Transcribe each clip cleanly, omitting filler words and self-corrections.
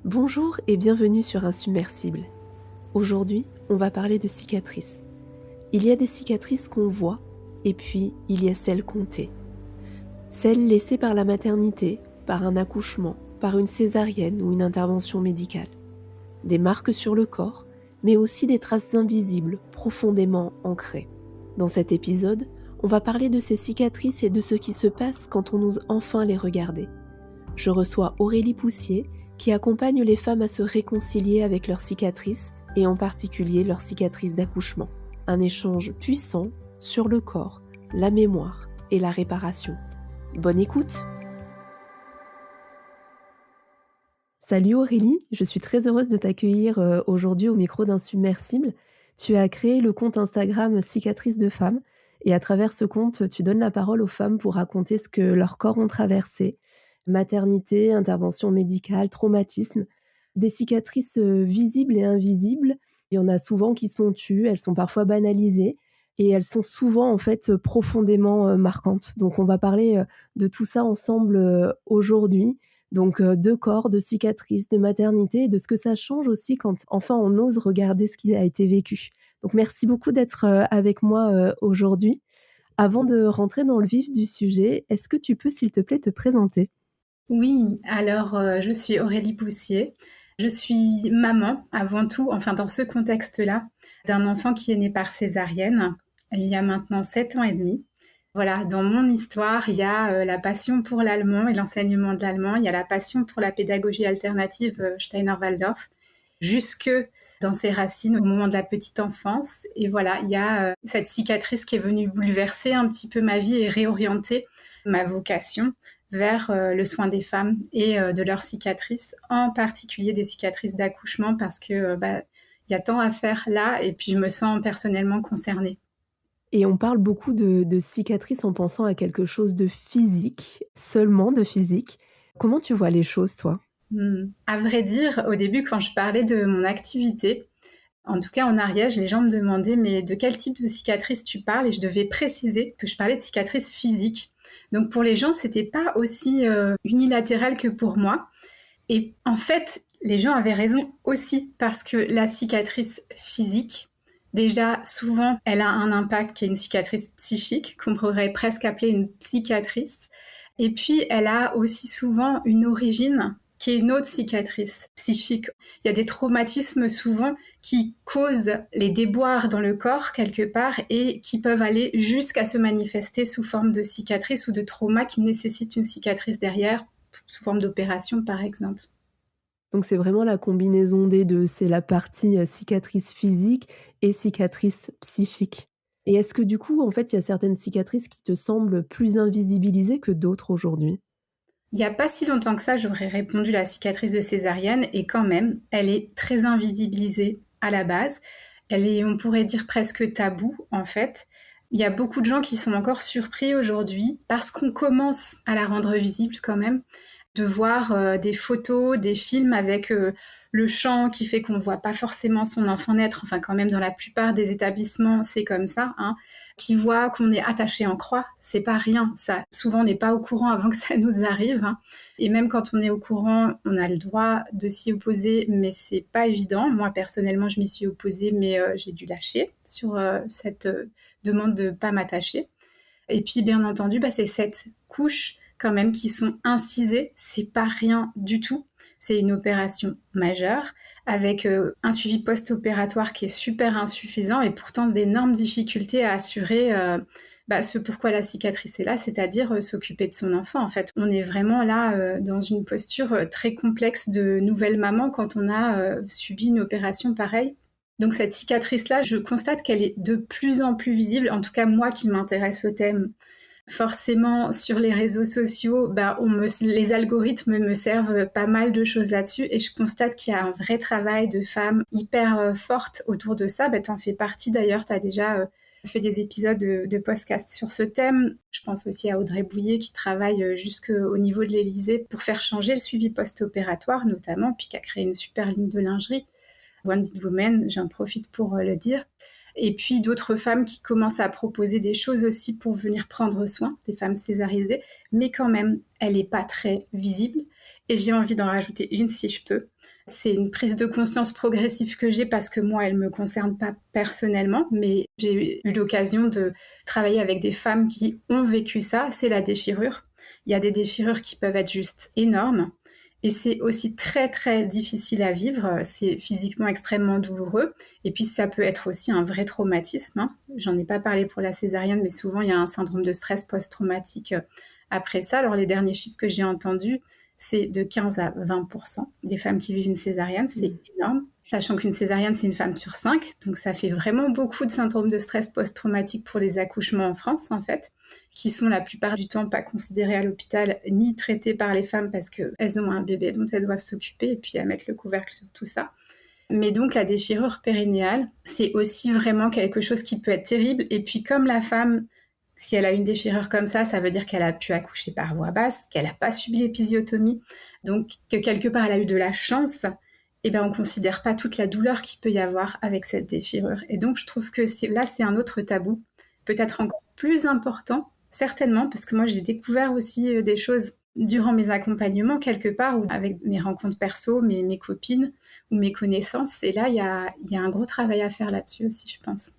Bonjour et bienvenue sur Insubmersible. Aujourd'hui, on va parler de cicatrices. Il y a des cicatrices qu'on voit et puis il y a celles qu'on tait. Celles laissées par la maternité, par un accouchement, par une césarienne ou une intervention médicale. Des marques sur le corps, mais aussi des traces invisibles, profondément ancrées. Dans cet épisode, on va parler de ces cicatrices et de ce qui se passe quand on ose enfin les regarder. Je reçois Aurélie Poussier, qui accompagne les femmes à se réconcilier avec leurs cicatrices, et en particulier leurs cicatrices d'accouchement. Un échange puissant sur le corps, la mémoire et la réparation. Bonne écoute! Salut Aurélie, je suis très heureuse de t'accueillir aujourd'hui au micro d'Insubmersible. Tu as créé le compte Instagram Cicatrices de femmes, et à travers ce compte, tu donnes la parole aux femmes pour raconter ce que leurs corps ont traversé. Maternité, intervention médicale, traumatisme, des cicatrices visibles et invisibles. Il y en a souvent qui sont tues, elles sont parfois banalisées et elles sont souvent en fait profondément marquantes. Donc on va parler de tout ça ensemble aujourd'hui. Donc de corps, de cicatrices, de maternité et de ce que ça change aussi quand enfin on ose regarder ce qui a été vécu. Donc merci beaucoup d'être avec moi aujourd'hui. Avant de rentrer dans le vif du sujet, est-ce que tu peux s'il te plaît te présenter? Oui, alors je suis Aurélie Poussier. Je suis maman avant tout, enfin dans ce contexte-là, d'un enfant qui est né par césarienne il y a maintenant 7 ans et demi. Voilà, dans mon histoire, il y a la passion pour l'allemand et l'enseignement de l'allemand, il y a la passion pour la pédagogie alternative Steiner-Waldorf, jusque dans ses racines au moment de la petite enfance. Et voilà, il y a cette cicatrice qui est venue bouleverser un petit peu ma vie et réorienter ma vocation vers le soin des femmes et de leurs cicatrices, en particulier des cicatrices d'accouchement, parce que il y a tant à faire là, et puis je me sens personnellement concernée. Et on parle beaucoup de cicatrices en pensant à quelque chose de physique, seulement de physique. Comment tu vois les choses, toi? À vrai dire, au début, quand je parlais de mon activité, en tout cas en Ariège, les gens me demandaient mais de quel type de cicatrice tu parles, et je devais préciser que je parlais de cicatrices physiques. Donc pour les gens, c'était pas aussi unilatéral que pour moi. Et en fait, les gens avaient raison aussi, parce que la cicatrice physique, déjà, souvent, elle a un impact qui est une cicatrice psychique, qu'on pourrait presque appeler une psychiatrice. Et puis, elle a aussi souvent une origine qui est une autre cicatrice psychique. Il y a des traumatismes souvent qui causent les déboires dans le corps quelque part et qui peuvent aller jusqu'à se manifester sous forme de cicatrice ou de trauma qui nécessite une cicatrice derrière, sous forme d'opération par exemple. Donc c'est vraiment la combinaison des 2. C'est la partie, cicatrice physique et cicatrice psychique. Et est-ce que du coup, en fait, il y a certaines cicatrices qui te semblent plus invisibilisées que d'autres aujourd'hui? Il n'y a pas si longtemps que ça, j'aurais répondu la cicatrice de césarienne, et quand même, elle est très invisibilisée à la base. Elle est, on pourrait dire, presque taboue en fait. Il y a beaucoup de gens qui sont encore surpris aujourd'hui parce qu'on commence à la rendre visible quand même, de voir des photos, des films avec le chant qui fait qu'on ne voit pas forcément son enfant naître, enfin quand même dans la plupart des établissements c'est comme ça, hein, qui voit qu'on est attaché en croix, c'est pas rien, ça. Souvent on n'est pas au courant avant que ça nous arrive, hein. Et même quand on est au courant, on a le droit de s'y opposer, mais c'est pas évident. Moi personnellement je m'y suis opposée, mais j'ai dû lâcher sur cette demande de pas m'attacher. Et puis, bien entendu, c'est 7 couches quand même qui sont incisées. C'est pas rien du tout. C'est une opération majeure avec un suivi post-opératoire qui est super insuffisant et pourtant d'énormes difficultés à assurer ce pourquoi la cicatrice est là, c'est-à-dire s'occuper de son enfant. En fait, on est vraiment là dans une posture très complexe de nouvelle maman quand on a subi une opération pareille. Donc cette cicatrice-là, je constate qu'elle est de plus en plus visible, en tout cas moi qui m'intéresse au thème. Forcément, sur les réseaux sociaux, les algorithmes me servent pas mal de choses là-dessus, et je constate qu'il y a un vrai travail de femmes hyper fortes autour de ça. T'en fais partie d'ailleurs, t'as déjà fait des épisodes de podcast sur ce thème. Je pense aussi à Audrey Bouillet qui travaille jusqu'au niveau de l'Élysée pour faire changer le suivi post-opératoire notamment, puis qui a créé une super ligne de lingerie. Wounded Women, j'en profite pour le dire. Et puis d'autres femmes qui commencent à proposer des choses aussi pour venir prendre soin des femmes césarisées, mais quand même, elle n'est pas très visible. Et j'ai envie d'en rajouter une si je peux. C'est une prise de conscience progressive que j'ai parce que moi, elle ne me concerne pas personnellement, mais j'ai eu l'occasion de travailler avec des femmes qui ont vécu ça. C'est la déchirure. Il y a des déchirures qui peuvent être juste énormes. Et c'est aussi très, très difficile à vivre. C'est physiquement extrêmement douloureux. Et puis, ça peut être aussi un vrai traumatisme, hein. J'en ai pas parlé pour la césarienne, mais souvent, il y a un syndrome de stress post-traumatique après ça. Alors, les derniers chiffres que j'ai entendus, c'est de 15 à 20% des femmes qui vivent une césarienne. C'est énorme. Sachant qu'une césarienne, c'est une femme sur 5. Donc, ça fait vraiment beaucoup de syndrome de stress post-traumatique pour les accouchements en France, en fait, qui sont la plupart du temps pas considérés à l'hôpital ni traités par les femmes parce qu'elles ont un bébé dont elles doivent s'occuper et puis à mettre le couvercle sur tout ça. Mais donc la déchirure périnéale, c'est aussi vraiment quelque chose qui peut être terrible. Et puis comme la femme, si elle a une déchirure comme ça veut dire qu'elle a pu accoucher par voie basse, qu'elle n'a pas subi l'épisiotomie, donc que quelque part elle a eu de la chance, et ben on ne considère pas toute la douleur qu'il peut y avoir avec cette déchirure. Et donc je trouve que c'est un autre tabou, peut-être encore plus important, certainement, parce que moi j'ai découvert aussi des choses durant mes accompagnements quelque part, ou avec mes rencontres perso, mes copines ou mes connaissances. Et là, il y a un gros travail à faire là-dessus aussi, je pense.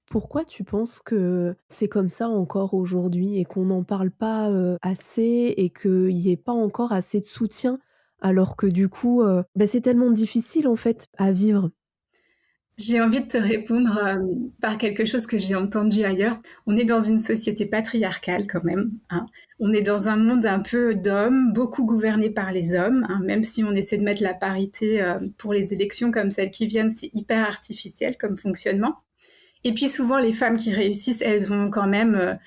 Pourquoi tu penses que c'est comme ça encore aujourd'hui et qu'on n'en parle pas, assez et qu'il y ait pas encore assez de soutien? Alors que du coup, c'est tellement difficile en fait à vivre. J'ai envie de te répondre par quelque chose que j'ai entendu ailleurs. On est dans une société patriarcale quand même, hein. On est dans un monde un peu d'hommes, beaucoup gouverné par les hommes, hein. Même si on essaie de mettre la parité pour les élections comme celles qui viennent, c'est hyper artificiel comme fonctionnement. Et puis souvent, les femmes qui réussissent, elles ont quand même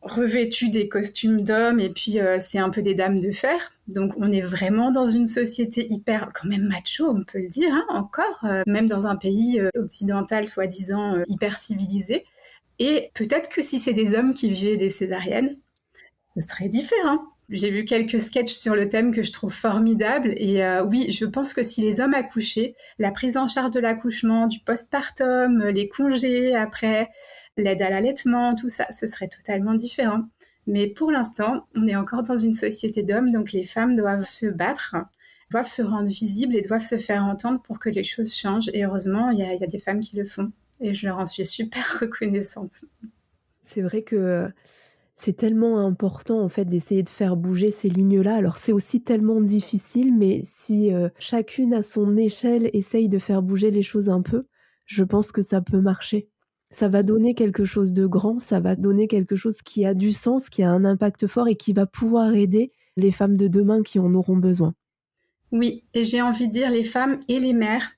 revêtu des costumes d'hommes et puis c'est un peu des dames de fer. Donc on est vraiment dans une société hyper quand même macho, on peut le dire, hein, encore, même dans un pays occidental soi-disant hyper civilisé. Et peut-être que si c'est des hommes qui vivaient des césariennes, ce serait différent. J'ai vu quelques sketchs sur le thème que je trouve formidables et oui, je pense que si les hommes accouchaient, la prise en charge de l'accouchement, du postpartum, les congés après, l'aide à l'allaitement, tout ça, ce serait totalement différent. Mais pour l'instant, on est encore dans une société d'hommes, donc les femmes doivent se battre, doivent se rendre visibles et doivent se faire entendre pour que les choses changent. Et heureusement, il y a des femmes qui le font. Et je leur en suis super reconnaissante. C'est vrai que c'est tellement important en fait d'essayer de faire bouger ces lignes-là. Alors c'est aussi tellement difficile, mais si, chacune à son échelle essaye de faire bouger les choses un peu, je pense que ça peut marcher. Ça va donner quelque chose de grand, ça va donner quelque chose qui a du sens, qui a un impact fort et qui va pouvoir aider les femmes de demain qui en auront besoin. Oui, et j'ai envie de dire les femmes et les mères,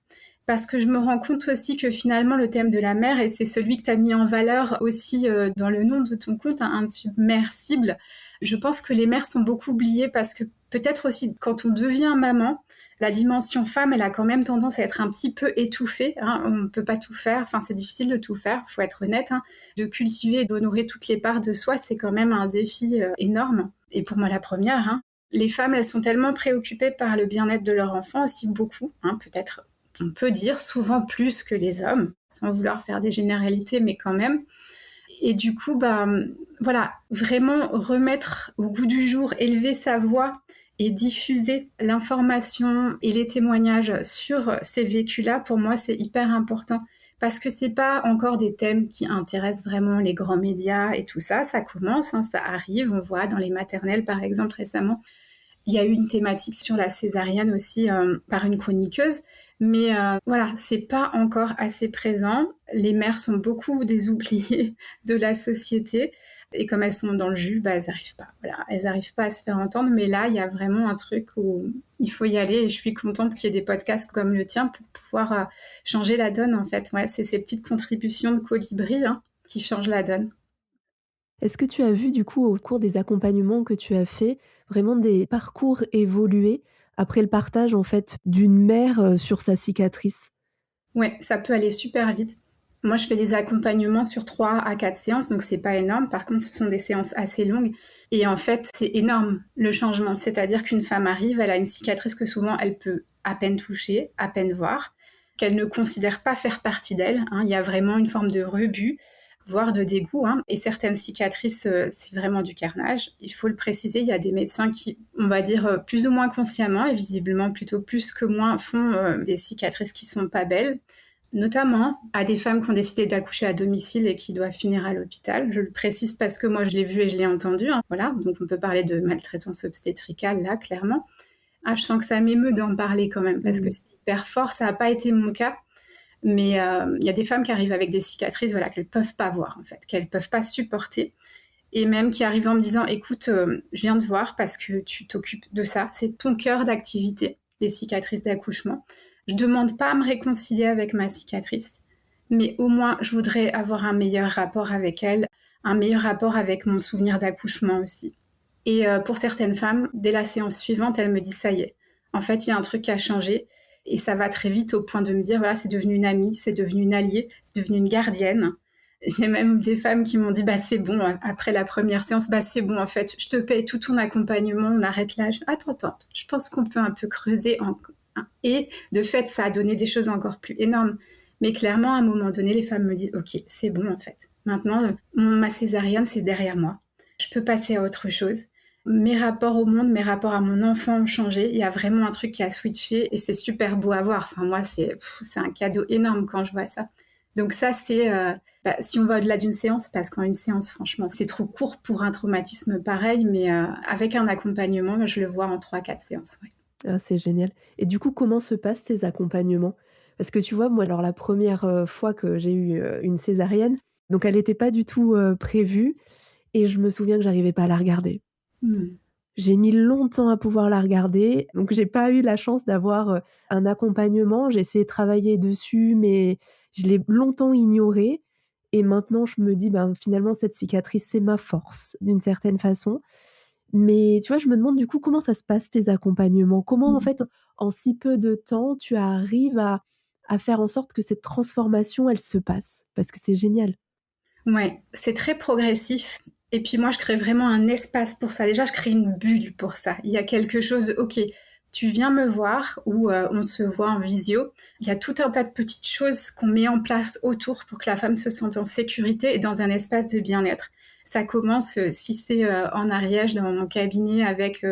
parce que je me rends compte aussi que finalement le thème de la mère, et c'est celui que tu as mis en valeur aussi dans le nom de ton compte, hein, Insubmersible, je pense que les mères sont beaucoup oubliées parce que peut-être aussi quand on devient maman, la dimension femme, elle a quand même tendance à être un petit peu étouffée, hein. On ne peut pas tout faire, enfin c'est difficile de tout faire, faut être honnête, hein. De cultiver et d'honorer toutes les parts de soi, c'est quand même un défi énorme. Et pour moi la première, hein. Les femmes, elles sont tellement préoccupées par le bien-être de leur enfant aussi beaucoup, hein, peut-être on peut dire souvent plus que les hommes, sans vouloir faire des généralités, mais quand même. Et du coup, voilà, vraiment remettre au goût du jour, élever sa voix et diffuser l'information et les témoignages sur ces vécus-là, pour moi, c'est hyper important. Parce que c'est pas encore des thèmes qui intéressent vraiment les grands médias et tout ça. Ça commence, hein, ça arrive. On voit dans les maternelles, par exemple, récemment, il y a eu une thématique sur la césarienne aussi par une chroniqueuse. Mais voilà, c'est pas encore assez présent. Les mères sont beaucoup des oubliées de la société. Et comme elles sont dans le jus, elles n'arrivent pas. Voilà, elles n'arrivent pas à se faire entendre. Mais là, il y a vraiment un truc où il faut y aller. Et je suis contente qu'il y ait des podcasts comme le tien pour pouvoir changer la donne, en fait. Ouais, c'est ces petites contributions de colibri qui changent la donne. Est-ce que tu as vu du coup au cours des accompagnements que tu as faits, vraiment des parcours évoluer après le partage en fait d'une mère, sur sa cicatrice? Ouais, ça peut aller super vite. Moi, je fais des accompagnements sur 3 à 4 séances, donc c'est pas énorme. Par contre, ce sont des séances assez longues. Et en fait, c'est énorme le changement. C'est-à-dire qu'une femme arrive, elle a une cicatrice que souvent elle peut à peine toucher, à peine voir, qu'elle ne considère pas faire partie d'elle, hein. Il y a vraiment une forme de rebut. voire de dégoût, hein. Et certaines cicatrices, c'est vraiment du carnage. Il faut le préciser, il y a des médecins qui, on va dire, plus ou moins consciemment et visiblement plutôt plus que moins, font des cicatrices qui sont pas belles, notamment à des femmes qui ont décidé d'accoucher à domicile et qui doivent finir à l'hôpital. Je le précise parce que moi, je l'ai vu et je l'ai entendu, hein. Voilà, donc on peut parler de maltraitance obstétricale, là, clairement. Ah, je sens que ça m'émeut d'en parler quand même, parce que c'est hyper fort. Ça n'a pas été mon cas, mais il y a des femmes qui arrivent avec des cicatrices, voilà, qu'elles peuvent pas voir, en fait, qu'elles peuvent pas supporter, et même qui arrivent en me disant, écoute, je viens te voir parce que tu t'occupes de ça, c'est ton cœur d'activité, les cicatrices d'accouchement. Je demande pas à me réconcilier avec ma cicatrice, mais au moins, je voudrais avoir un meilleur rapport avec elle, un meilleur rapport avec mon souvenir d'accouchement aussi. Et pour certaines femmes, dès la séance suivante, elles me disent, ça y est, en fait, il y a un truc qui a changé. Et ça va très vite au point de me dire, voilà, c'est devenu une amie, c'est devenu une alliée, c'est devenu une gardienne. J'ai même des femmes qui m'ont dit, bah c'est bon, après la première séance, bah c'est bon, en fait, je te paye tout ton accompagnement, on arrête là. Attends, je pense qu'on peut un peu creuser. Et de fait, ça a donné des choses encore plus énormes. Mais clairement, à un moment donné, les femmes me disent, ok, c'est bon, en fait. Maintenant, ma césarienne, c'est derrière moi. Je peux passer à autre chose. Mes rapports au monde, mes rapports à mon enfant ont changé. Il y a vraiment un truc qui a switché et c'est super beau à voir. Enfin, moi, c'est un cadeau énorme quand je vois ça. Donc ça, c'est si on va au-delà d'une séance, parce qu'en une séance, franchement, c'est trop court pour un traumatisme pareil, mais avec un accompagnement, je le vois en 3-4 séances. Ouais. Ah, c'est génial. Et du coup, comment se passent tes accompagnements? Parce que tu vois, moi, alors la première fois que j'ai eu, une césarienne, donc elle n'était pas du tout, prévue et je me souviens que j'arrivais pas à la regarder. Mmh. J'ai mis longtemps à pouvoir la regarder, donc j'ai pas eu la chance d'avoir, un accompagnement. J'ai essayé de travailler dessus, mais je l'ai longtemps ignoré et maintenant je me dis: «Ben, finalement cette cicatrice, c'est ma force d'une certaine façon». Mais tu vois, je me demande du coup comment ça se passe tes accompagnements? Comment en Mmh. fait, en si peu de temps, tu arrives à faire en sorte que cette transformation, elle se passe? Parce que c'est génial. Ouais, c'est très progressif. Et puis moi, je crée vraiment un espace pour ça. Déjà, je crée une bulle pour ça. Il y a quelque chose, ok, tu viens me voir ou on se voit en visio. Il y a tout un tas de petites choses qu'on met en place autour pour que la femme se sente en sécurité et dans un espace de bien-être. Ça commence, si c'est en Ariège, dans mon cabinet, avec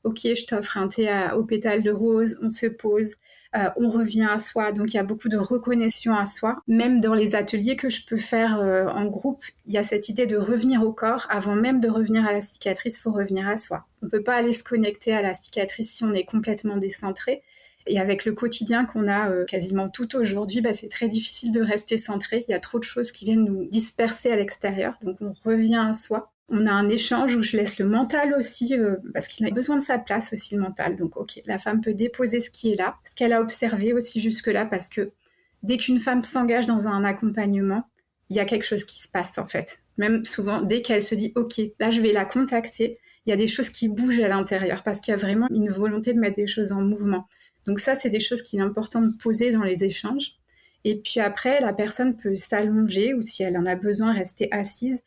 ok, je t'offre un thé aux pétales de rose, on se pose, on revient à soi. Donc il y a beaucoup de reconnexion à soi. Même dans les ateliers que je peux faire en groupe, il y a cette idée de revenir au corps. Avant même de revenir à la cicatrice, il faut revenir à soi. On ne peut pas aller se connecter à la cicatrice si on est complètement décentré. Et avec le quotidien qu'on a quasiment tout aujourd'hui, c'est très difficile de rester centré. Il y a trop de choses qui viennent nous disperser à l'extérieur. Donc on revient à soi. On a un échange où je laisse le mental aussi, parce qu'il a besoin de sa place aussi, le mental. Donc ok, la femme peut déposer ce qui est là, ce qu'elle a observé aussi jusque-là, parce que dès qu'une femme s'engage dans un accompagnement, il y a quelque chose qui se passe en fait. Même souvent, dès qu'elle se dit ok, là je vais la contacter, il y a des choses qui bougent à l'intérieur, parce qu'il y a vraiment une volonté de mettre des choses en mouvement. Donc ça, c'est des choses qu'il est important de poser dans les échanges. Et puis après, la personne peut s'allonger ou si elle en a besoin, rester assise.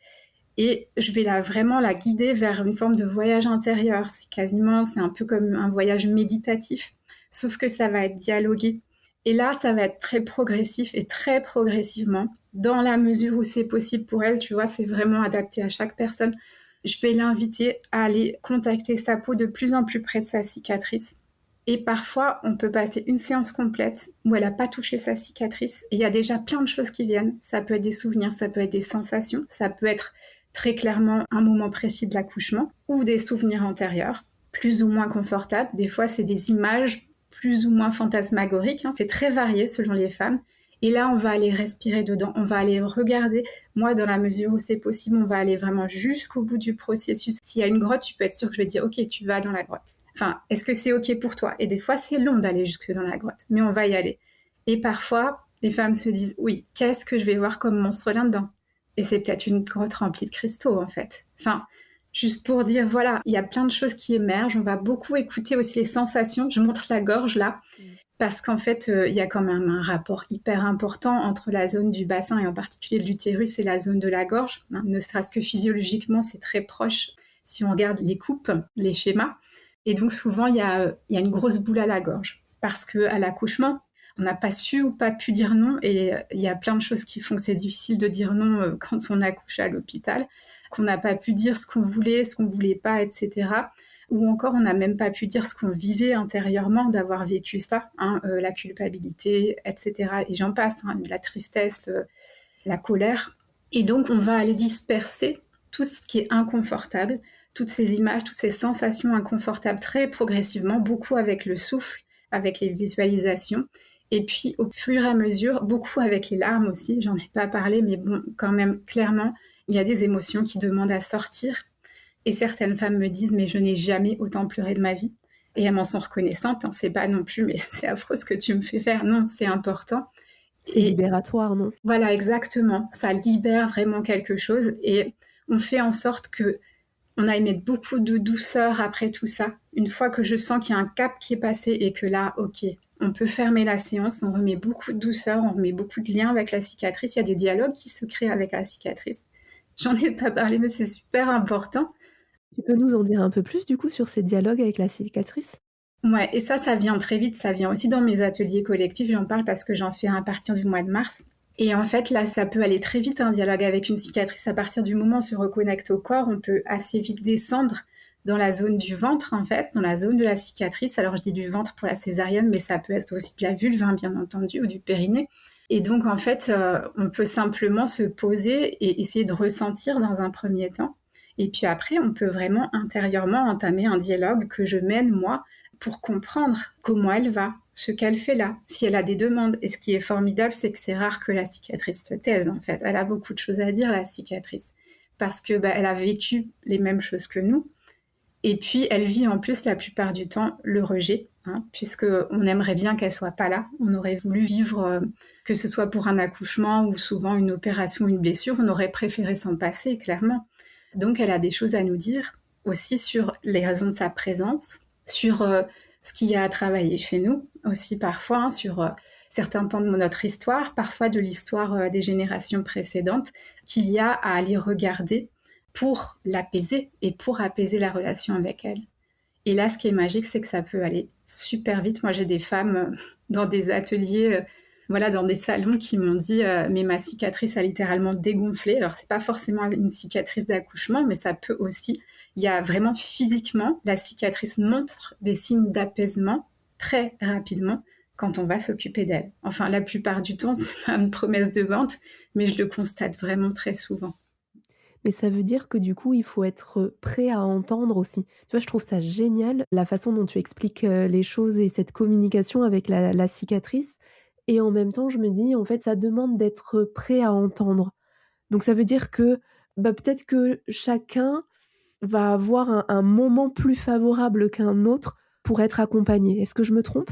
Et je vais vraiment la guider vers une forme de voyage intérieur. C'est un peu comme un voyage méditatif, sauf que ça va être dialogué. Et là, ça va être très progressif et très progressivement, dans la mesure où c'est possible pour elle, tu vois, c'est vraiment adapté à chaque personne. Je vais l'inviter à aller contacter sa peau de plus en plus près de sa cicatrice. Et parfois, on peut passer une séance complète où elle n'a pas touché sa cicatrice. Et il y a déjà plein de choses qui viennent. Ça peut être des souvenirs, ça peut être des sensations, ça peut être très clairement un moment précis de l'accouchement ou des souvenirs antérieurs, plus ou moins confortables. Des fois, c'est des images plus ou moins fantasmagoriques. C'est très varié selon les femmes. Et là, on va aller respirer dedans, on va aller regarder. Moi, dans la mesure où c'est possible, on va aller vraiment jusqu'au bout du processus. S'il y a une grotte, tu peux être sûr que je vais te dire, ok, tu vas dans la grotte. Enfin, est-ce que c'est ok pour toi? Et des fois, c'est long d'aller jusque dans la grotte, mais on va y aller. Et parfois, les femmes se disent, oui, qu'est-ce que je vais voir comme monstre là-dedans? Et c'est peut-être une grotte remplie de cristaux, en fait. Enfin, juste pour dire, voilà, il y a plein de choses qui émergent. On va beaucoup écouter aussi les sensations. Je montre la gorge, là, parce qu'en fait, il y a quand même un rapport hyper important entre la zone du bassin, et en particulier de l'utérus, et la zone de la gorge. Ne serait-ce que physiologiquement, c'est très proche si on regarde les coupes, les schémas. Et donc, souvent, il y a une grosse boule à la gorge. Parce qu'à l'accouchement, On n'a pas su ou pas pu dire non, et il y a plein de choses qui font que c'est difficile de dire non quand on accouche à l'hôpital, qu'on n'a pas pu dire ce qu'on voulait pas, etc. Ou encore on n'a même pas pu dire ce qu'on vivait intérieurement d'avoir vécu ça, la culpabilité, etc. Et j'en passe, la tristesse, la colère. Et donc on va aller disperser tout ce qui est inconfortable, toutes ces images, toutes ces sensations inconfortables très progressivement, beaucoup avec le souffle, avec les visualisations. Et puis au fur et à mesure, beaucoup avec les larmes aussi, j'en ai pas parlé, mais bon, quand même, clairement, il y a des émotions qui demandent à sortir. Et certaines femmes me disent, mais je n'ai jamais autant pleuré de ma vie. Et elles m'en sont reconnaissantes, c'est pas non plus, mais c'est affreux ce que tu me fais faire. Non, c'est important. C'est libératoire, non? Voilà, exactement. Ça libère vraiment quelque chose, et on fait en sorte que on aille mettre beaucoup de douceur après tout ça. Une fois que je sens qu'il y a un cap qui est passé et que là, ok, on peut fermer la séance, on remet beaucoup de douceur, on remet beaucoup de liens avec la cicatrice. Il y a des dialogues qui se créent avec la cicatrice. J'en ai pas parlé, mais c'est super important. Tu peux nous en dire un peu plus du coup sur ces dialogues avec la cicatrice? Ouais, et ça vient très vite, ça vient aussi dans mes ateliers collectifs, j'en parle parce que j'en fais un à partir du mois de mars. Et en fait, là, ça peut aller très vite, un dialogue avec une cicatrice. À partir du moment où on se reconnecte au corps, on peut assez vite descendre dans la zone du ventre, en fait, dans la zone de la cicatrice. Alors, je dis du ventre pour la césarienne, mais ça peut être aussi de la vulve, bien entendu, ou du périnée. Et donc, en fait, on peut simplement se poser et essayer de ressentir dans un premier temps. Et puis après, on peut vraiment intérieurement entamer un dialogue que je mène, moi, pour comprendre comment elle va, ce qu'elle fait là, si elle a des demandes. Et ce qui est formidable, c'est que c'est rare que la cicatrice se taise, en fait. Elle a beaucoup de choses à dire, la cicatrice, parce que elle a vécu les mêmes choses que nous. Et puis, elle vit en plus la plupart du temps le rejet, puisque on aimerait bien qu'elle soit pas là. On aurait voulu vivre, que ce soit pour un accouchement ou souvent une opération, une blessure, on aurait préféré s'en passer, clairement. Donc, elle a des choses à nous dire aussi sur les raisons de sa présence, sur ce qu'il y a à travailler chez nous aussi parfois, sur certains pans de notre histoire, parfois de l'histoire des générations précédentes, qu'il y a à aller regarder pour l'apaiser et pour apaiser la relation avec elle. Et là, ce qui est magique, c'est que ça peut aller super vite. Moi, j'ai des femmes dans des ateliers, dans des salons qui m'ont dit mais ma cicatrice a littéralement dégonflé. Alors, c'est pas forcément une cicatrice d'accouchement, mais ça peut aussi. Il y a vraiment physiquement, la cicatrice montre des signes d'apaisement très rapidement quand on va s'occuper d'elle. Enfin, la plupart du temps, c'est pas une promesse de vente, mais je le constate vraiment très souvent. Mais ça veut dire que du coup, il faut être prêt à entendre aussi. Tu vois, je trouve ça génial la façon dont tu expliques, les choses et cette communication avec la cicatrice et en même temps, je me dis, en fait, ça demande d'être prêt à entendre. Donc ça veut dire que, peut-être que chacun va avoir un moment plus favorable qu'un autre pour être accompagné. Est-ce que je me trompe?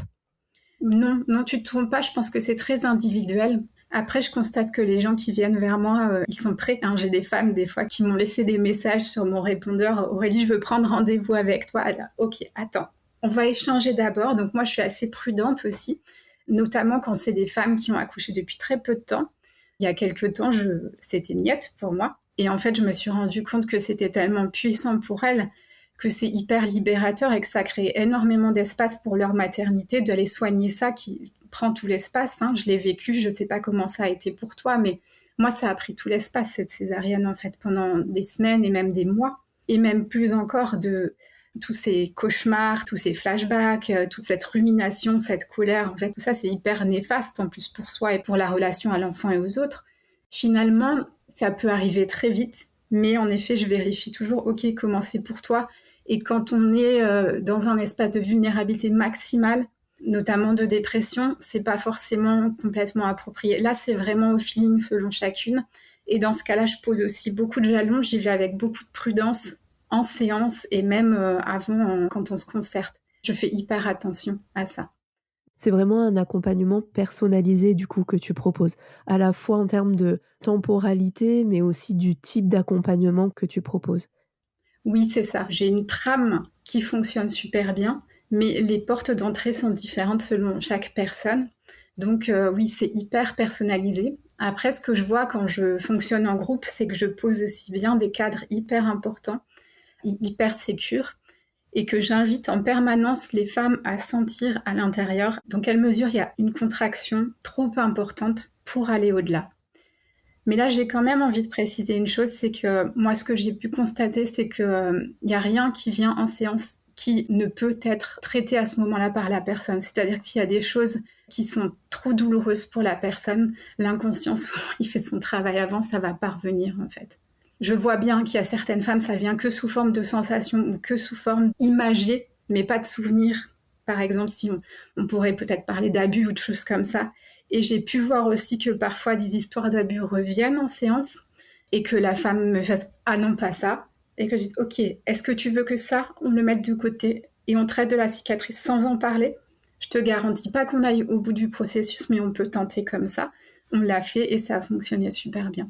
Non, non, tu te trompes pas, je pense que c'est très individuel. Après, je constate que les gens qui viennent vers moi, ils sont prêts. J'ai des femmes, des fois, qui m'ont laissé des messages sur mon répondeur. Aurélie, je veux prendre rendez-vous avec toi. Alors, ok, attends. On va échanger d'abord. Donc, moi, je suis assez prudente aussi, notamment quand c'est des femmes qui ont accouché depuis très peu de temps. Il y a quelques temps, c'était niette pour moi. Et en fait, je me suis rendu compte que c'était tellement puissant pour elles, que c'est hyper libérateur et que ça crée énormément d'espace pour leur maternité, d'aller soigner ça qui prend tout l'espace. Je l'ai vécu, je ne sais pas comment ça a été pour toi, mais moi, ça a pris tout l'espace, cette césarienne, en fait, pendant des semaines et même des mois, et même plus encore de tous ces cauchemars, tous ces flashbacks, toute cette rumination, cette colère. En fait, tout ça, c'est hyper néfaste, en plus pour soi et pour la relation à l'enfant et aux autres. Finalement, ça peut arriver très vite, mais en effet, je vérifie toujours, ok, comment c'est pour toi. Et quand on est dans un espace de vulnérabilité maximale, notamment de dépression, c'est pas forcément complètement approprié. Là, c'est vraiment au feeling selon chacune. Et dans ce cas-là, je pose aussi beaucoup de jalons. J'y vais avec beaucoup de prudence en séance et même avant, quand on se concerte. Je fais hyper attention à ça. C'est vraiment un accompagnement personnalisé du coup que tu proposes, à la fois en termes de temporalité, mais aussi du type d'accompagnement que tu proposes. Oui, c'est ça. J'ai une trame qui fonctionne super bien, mais les portes d'entrée sont différentes selon chaque personne. Donc oui, c'est hyper personnalisé. Après, ce que je vois quand je fonctionne en groupe, c'est que je pose aussi bien des cadres hyper importants, hyper sécures. et que j'invite en permanence les femmes à sentir à l'intérieur dans quelle mesure il y a une contraction trop importante pour aller au-delà. Mais là, j'ai quand même envie de préciser une chose, c'est que moi, ce que j'ai pu constater, c'est qu'il n'y a rien qui vient en séance qui ne peut être traité à ce moment-là par la personne. C'est-à-dire que s'il y a des choses qui sont trop douloureuses pour la personne, l'inconscient, souvent, il fait son travail avant, ça va pas revenir en fait. Je vois bien qu'il y a certaines femmes, ça vient que sous forme de sensations ou que sous forme imagée, mais pas de souvenirs. Par exemple, si on pourrait peut-être parler d'abus ou de choses comme ça. Et j'ai pu voir aussi que parfois des histoires d'abus reviennent en séance et que la femme me fasse « Ah non, pas ça ». Et que je dise « Ok, est-ce que tu veux que ça, on le mette de côté et on traite de la cicatrice sans en parler ?» Je te garantis pas qu'on aille au bout du processus, mais on peut tenter comme ça. On l'a fait et ça a fonctionné super bien.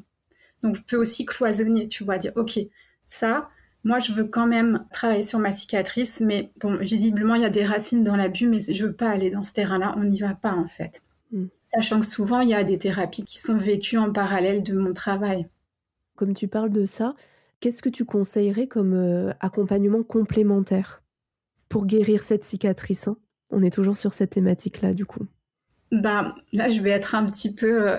Donc, je peux aussi cloisonner, tu vois, dire « Ok, ça, moi, je veux quand même travailler sur ma cicatrice, mais bon, visiblement, il y a des racines dans l'abus, mais je veux pas aller dans ce terrain-là, on n'y va pas en fait. » Sachant que souvent, il y a des thérapies qui sont vécues en parallèle de mon travail. Comme tu parles de ça, qu'est-ce que tu conseillerais comme, accompagnement complémentaire pour guérir cette cicatrice, hein? On est toujours sur cette thématique-là, du coup. Ben, là, je vais être un petit peu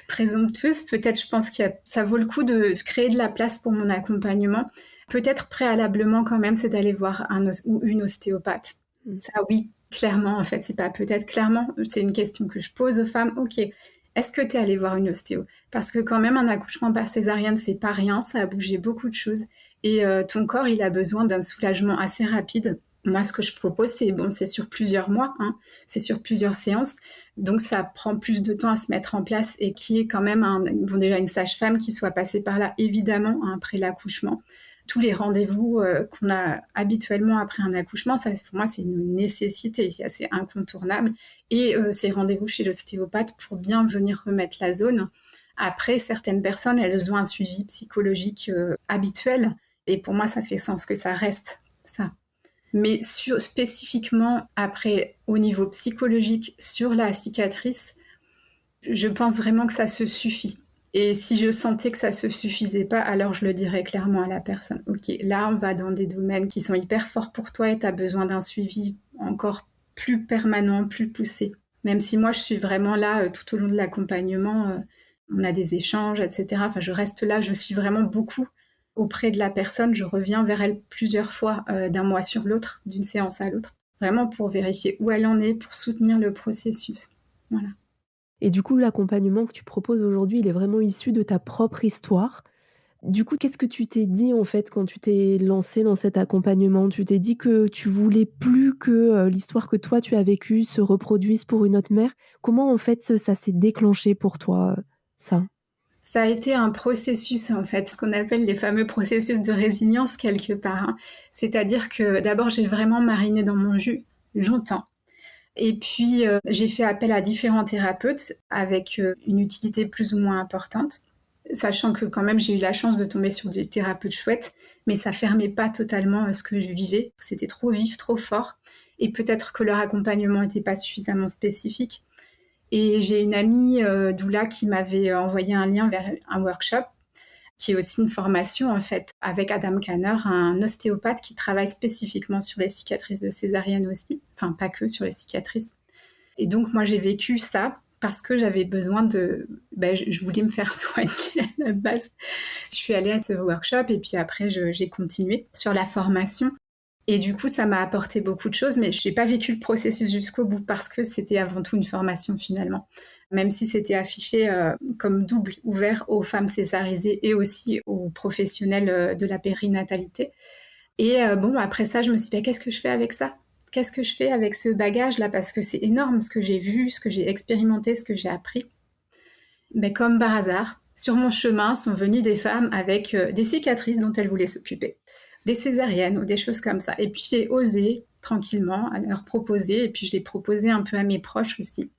présomptueuse. Peut-être, je pense ça vaut le coup de créer de la place pour mon accompagnement. Peut-être préalablement quand même, c'est d'aller voir ou une ostéopathe. Ça, oui, clairement, en fait, c'est pas peut-être, clairement, c'est une question que je pose aux femmes. Ok, est-ce que tu es allée voir une ostéo? Parce que quand même, un accouchement par césarienne, c'est pas rien, ça a bougé beaucoup de choses. Et ton corps, il a besoin d'un soulagement assez rapide. Moi, ce que je propose, c'est sur plusieurs mois, hein, c'est sur plusieurs séances, donc ça prend plus de temps à se mettre en place et qui est quand même déjà une sage-femme qui soit passée par là, évidemment, hein, après l'accouchement. Tous les rendez-vous qu'on a habituellement après un accouchement, ça, pour moi, c'est une nécessité, c'est incontournable. Et ces rendez-vous chez l'ostéopathe pour bien venir remettre la zone. Après, certaines personnes, elles ont un suivi psychologique habituel, et pour moi, ça fait sens que ça reste ça. Mais spécifiquement, après, au niveau psychologique, sur la cicatrice, je pense vraiment que ça se suffit. Et si je sentais que ça se suffisait pas, alors je le dirais clairement à la personne. Ok, là, on va dans des domaines qui sont hyper forts pour toi et tu as besoin d'un suivi encore plus permanent, plus poussé. Même si moi, je suis vraiment là tout au long de l'accompagnement, on a des échanges, etc. Enfin, je reste là, je suis vraiment beaucoup auprès de la personne, je reviens vers elle plusieurs fois d'un mois sur l'autre, d'une séance à l'autre, vraiment pour vérifier où elle en est, pour soutenir le processus. Voilà. Et du coup, l'accompagnement que tu proposes aujourd'hui, il est vraiment issu de ta propre histoire. Du coup, qu'est-ce que tu t'es dit, en fait, quand tu t'es lancée dans cet accompagnement? Tu t'es dit que tu voulais plus que, l'histoire que toi tu as vécue se reproduise pour une autre mère? Comment, en fait, ça s'est déclenché pour toi, ça? Ça a été un processus, en fait, ce qu'on appelle les fameux processus de résilience quelque part, hein. C'est-à-dire que d'abord, j'ai vraiment mariné dans mon jus longtemps. Et puis, j'ai fait appel à différents thérapeutes avec une utilité plus ou moins importante, sachant que quand même, j'ai eu la chance de tomber sur des thérapeutes chouettes, mais ça fermait pas totalement ce que je vivais. C'était trop vif, trop fort, et peut-être que leur accompagnement n'était pas suffisamment spécifique. Et j'ai une amie doula qui m'avait envoyé un lien vers un workshop qui est aussi une formation en fait avec Adam Kanner, un ostéopathe qui travaille spécifiquement sur les cicatrices de césarienne aussi, enfin pas que sur les cicatrices. Et donc moi j'ai vécu ça parce que j'avais besoin je voulais me faire soigner à la base. Je suis allée à ce workshop et puis après j'ai continué sur la formation. Et du coup, ça m'a apporté beaucoup de choses, mais je n'ai pas vécu le processus jusqu'au bout parce que c'était avant tout une formation finalement. Même si c'était affiché comme double ouvert aux femmes césarisées et aussi aux professionnels de la périnatalité. Et après ça, je me suis dit, qu'est-ce que je fais avec ça? Qu'est-ce que je fais avec ce bagage-là? Parce que c'est énorme ce que j'ai vu, ce que j'ai expérimenté, ce que j'ai appris. Mais comme par hasard, sur mon chemin sont venues des femmes avec des cicatrices dont elles voulaient s'occuper, des césariennes ou des choses comme ça. Et puis j'ai osé tranquillement leur proposer, et puis je l'ai proposé un peu à mes proches aussi.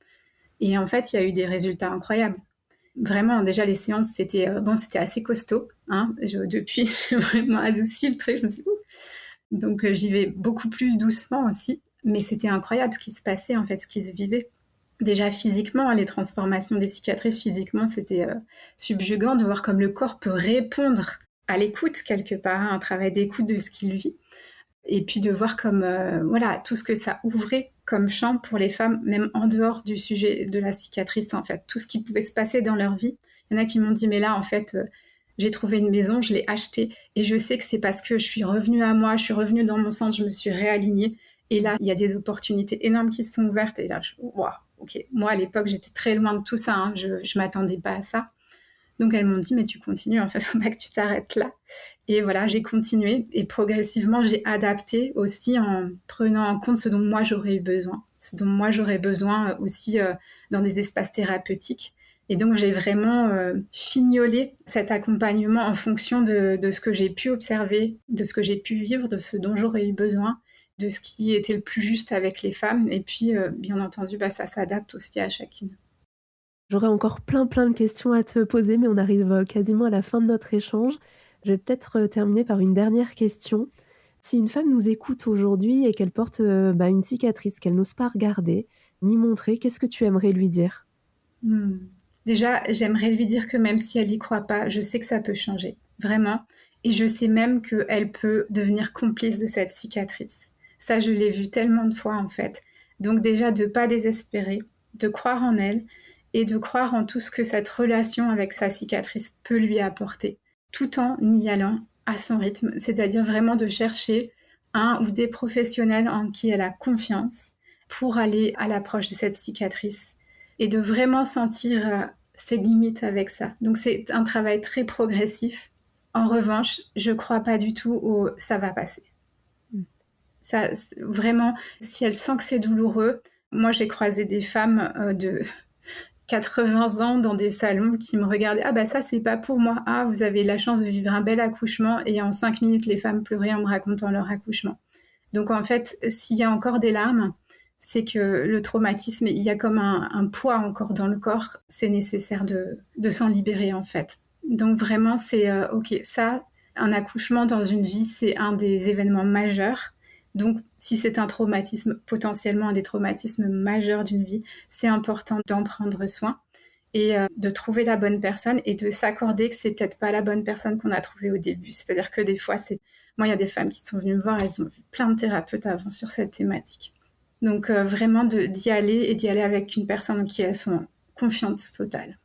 Et en fait, il y a eu des résultats incroyables. Vraiment, déjà les séances, c'était assez costaud. Hein. Depuis, j'ai vraiment adouci le truc. Je me suis dit, ouh. Donc j'y vais beaucoup plus doucement aussi. Mais c'était incroyable ce qui se passait, en fait, ce qui se vivait. Déjà physiquement, les transformations des cicatrices physiquement, c'était subjugant de voir comme le corps peut répondre à l'écoute quelque part, un travail d'écoute de ce qu'il vit. Et puis de voir comme voilà tout ce que ça ouvrait comme champ pour les femmes, même en dehors du sujet de la cicatrice en fait, tout ce qui pouvait se passer dans leur vie. Il y en a qui m'ont dit mais là en fait j'ai trouvé une maison, je l'ai achetée et je sais que c'est parce que je suis revenue à moi, je suis revenue dans mon centre, je me suis réalignée et là il y a des opportunités énormes qui se sont ouvertes et là waouh, ok, moi à l'époque j'étais très loin de tout ça, hein. Je m'attendais pas à ça. Donc elles m'ont dit mais tu continues en fait, faut pas que tu t'arrêtes là. Et voilà, j'ai continué et progressivement j'ai adapté aussi en prenant en compte ce dont moi j'aurais eu besoin, ce dont moi j'aurais besoin aussi dans des espaces thérapeutiques. Et donc j'ai vraiment fignolé cet accompagnement en fonction de ce que j'ai pu observer, de ce que j'ai pu vivre, de ce dont j'aurais eu besoin, de ce qui était le plus juste avec les femmes. Et puis bien entendu, ça s'adapte aussi à chacune. J'aurais encore plein de questions à te poser, mais on arrive, quasiment à la fin de notre échange. Je vais peut-être, terminer par une dernière question. Si une femme nous écoute aujourd'hui et qu'elle porte, une cicatrice qu'elle n'ose pas regarder ni montrer, qu'est-ce que tu aimerais lui dire? Hmm. Déjà, j'aimerais lui dire que même si elle y croit pas, je sais que ça peut changer, vraiment. Et je sais même qu'elle peut devenir complice de cette cicatrice. Ça, je l'ai vu tellement de fois en fait. Donc déjà, de pas désespérer, de croire en elle et de croire en tout ce que cette relation avec sa cicatrice peut lui apporter, tout en y allant à son rythme, c'est-à-dire vraiment de chercher un ou des professionnels en qui elle a confiance pour aller à l'approche de cette cicatrice et de vraiment sentir ses limites avec ça. Donc c'est un travail très progressif. En revanche, je crois pas du tout au ça va passer. Mmh. Ça, vraiment, si elle sent que c'est douloureux, moi j'ai croisé des femmes de 80 ans dans des salons qui me regardaient. Ah bah ça c'est pas pour moi. Ah vous avez la chance de vivre un bel accouchement et en 5 minutes les femmes pleuraient en me racontant leur accouchement. Donc en fait, s'il y a encore des larmes, c'est que le traumatisme, il y a comme un poids encore dans le corps, c'est nécessaire de s'en libérer en fait. Donc vraiment, c'est ok, ça, un accouchement dans une vie, c'est un des événements majeurs. Donc si c'est un traumatisme, potentiellement un des traumatismes majeurs d'une vie, c'est important d'en prendre soin et de trouver la bonne personne et de s'accorder que c'est peut-être pas la bonne personne qu'on a trouvée au début. C'est-à-dire que des fois, moi, il y a des femmes qui sont venues me voir, elles ont vu plein de thérapeutes avant sur cette thématique. Donc vraiment d'y aller et d'y aller avec une personne en qui elles sont en confiance totale.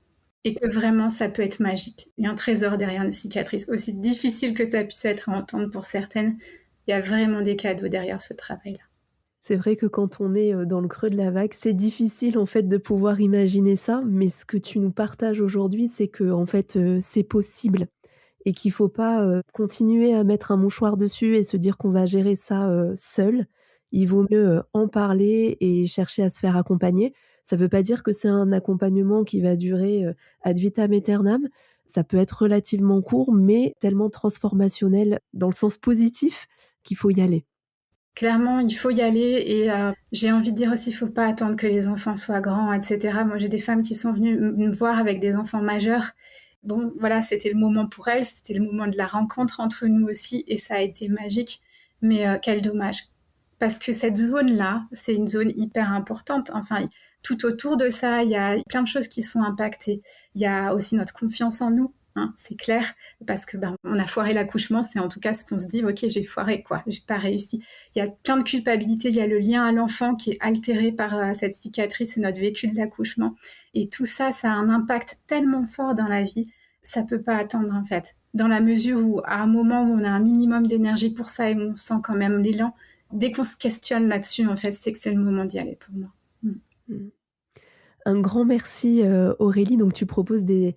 Et que vraiment, ça peut être magique. Il y a un trésor derrière une cicatrice. Aussi difficile que ça puisse être à entendre pour certaines, il y a vraiment des cadeaux derrière ce travail-là. C'est vrai que quand on est, dans le creux de la vague, c'est difficile, en fait, de pouvoir imaginer ça, mais ce que tu nous partages aujourd'hui, c'est que en fait, c'est possible et qu'il faut pas, continuer à mettre un mouchoir dessus et se dire qu'on va gérer ça, seul. Il vaut mieux, en parler et chercher à se faire accompagner. Ça ne veut pas dire que c'est un accompagnement qui va durer, ad vitam aeternam. Ça peut être relativement court, mais tellement transformationnel dans le sens positif qu'il faut y aller. Clairement, il faut y aller et j'ai envie de dire aussi, il faut pas attendre que les enfants soient grands, etc. Moi, j'ai des femmes qui sont venues me voir avec des enfants majeurs. Bon, voilà, c'était le moment pour elles, c'était le moment de la rencontre entre nous aussi et ça a été magique. Mais quel dommage. Parce que cette zone-là, c'est une zone hyper importante. Enfin, tout autour de ça, il y a plein de choses qui sont impactées. Il y a aussi notre confiance en nous. Hein, c'est clair, parce que on a foiré l'accouchement, c'est en tout cas ce qu'on se dit, ok, j'ai foiré, quoi, j'ai pas réussi. Il y a plein de culpabilité, il y a le lien à l'enfant qui est altéré par cette cicatrice et notre vécu de l'accouchement. Et tout ça, ça a un impact tellement fort dans la vie, ça peut pas attendre en fait. Dans la mesure où, à un moment où on a un minimum d'énergie pour ça et où on sent quand même l'élan, dès qu'on se questionne là-dessus, en fait, c'est que c'est le moment d'y aller pour moi. Mm. Mmh. Un grand merci, Aurélie. Donc tu proposes des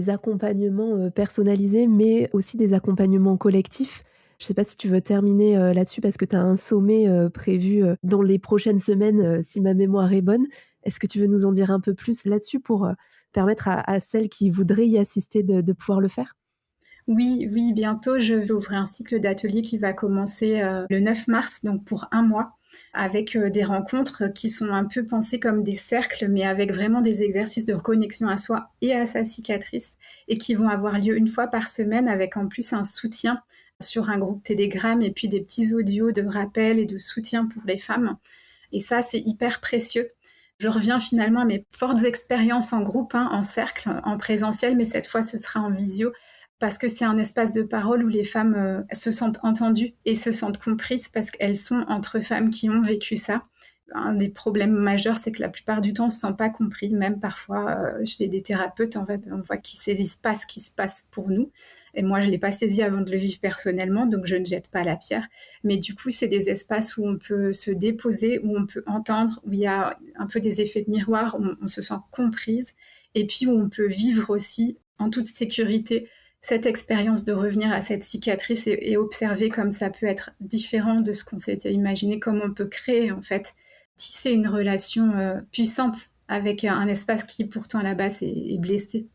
accompagnements, personnalisés, mais aussi des accompagnements collectifs. Je ne sais pas si tu veux terminer, là-dessus parce que tu as un sommet, prévu, dans les prochaines semaines, si ma mémoire est bonne. Est-ce que tu veux nous en dire un peu plus là-dessus pour, permettre à celles qui voudraient y assister de pouvoir le faire? Oui, oui, bientôt, je vais ouvrir un cycle d'ateliers qui va commencer le 9 mars, donc pour un mois, avec des rencontres qui sont un peu pensées comme des cercles, mais avec vraiment des exercices de reconnexion à soi et à sa cicatrice, et qui vont avoir lieu une fois par semaine, avec en plus un soutien sur un groupe Telegram, et puis des petits audios de rappel et de soutien pour les femmes. Et ça, c'est hyper précieux. Je reviens finalement à mes fortes expériences en groupe, hein, en cercle, en présentiel, mais cette fois, ce sera en visio parce que c'est un espace de parole où les femmes se sentent entendues et se sentent comprises parce qu'elles sont entre femmes qui ont vécu ça. Un des problèmes majeurs, c'est que la plupart du temps, on ne se sent pas compris, même parfois chez des thérapeutes, en fait, on voit qu'ils ne saisissent pas ce qui se passe pour nous. Et moi, je ne l'ai pas saisi avant de le vivre personnellement, donc je ne jette pas la pierre. Mais du coup, c'est des espaces où on peut se déposer, où on peut entendre, où il y a un peu des effets de miroir, où on se sent comprise, et puis où on peut vivre aussi en toute sécurité cette expérience de revenir à cette cicatrice et observer comme ça peut être différent de ce qu'on s'était imaginé, comment on peut créer en fait, tisser une relation puissante avec un espace qui pourtant à la base est blessé.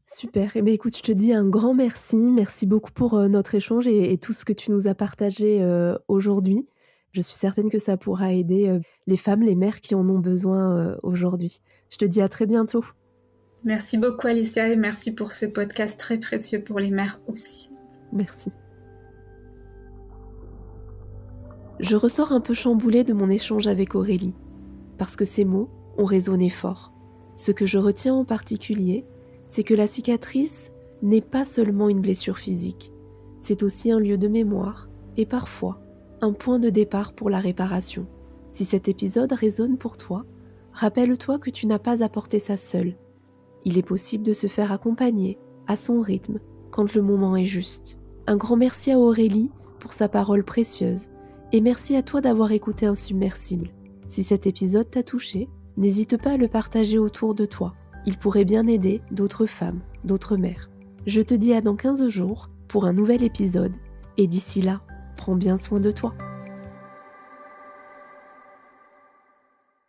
Super. Eh bien, écoute, je te dis un grand merci. Merci beaucoup pour, notre échange et tout ce que tu nous as partagé, aujourd'hui. Je suis certaine que ça pourra aider, les femmes, les mères qui en ont besoin, aujourd'hui. Je te dis à très bientôt. Merci beaucoup Alicia et merci pour ce podcast très précieux pour les mères aussi. Merci. Je ressors un peu chamboulée de mon échange avec Aurélie, parce que ces mots ont résonné fort. Ce que je retiens en particulier, c'est que la cicatrice n'est pas seulement une blessure physique, c'est aussi un lieu de mémoire et parfois un point de départ pour la réparation. Si cet épisode résonne pour toi, rappelle-toi que tu n'as pas à porter ça seul. Il est possible de se faire accompagner, à son rythme, quand le moment est juste. Un grand merci à Aurélie pour sa parole précieuse et merci à toi d'avoir écouté Insubmersible. Si cet épisode t'a touché, n'hésite pas à le partager autour de toi. Il pourrait bien aider d'autres femmes, d'autres mères. Je te dis à dans 15 jours pour un nouvel épisode et d'ici là, prends bien soin de toi.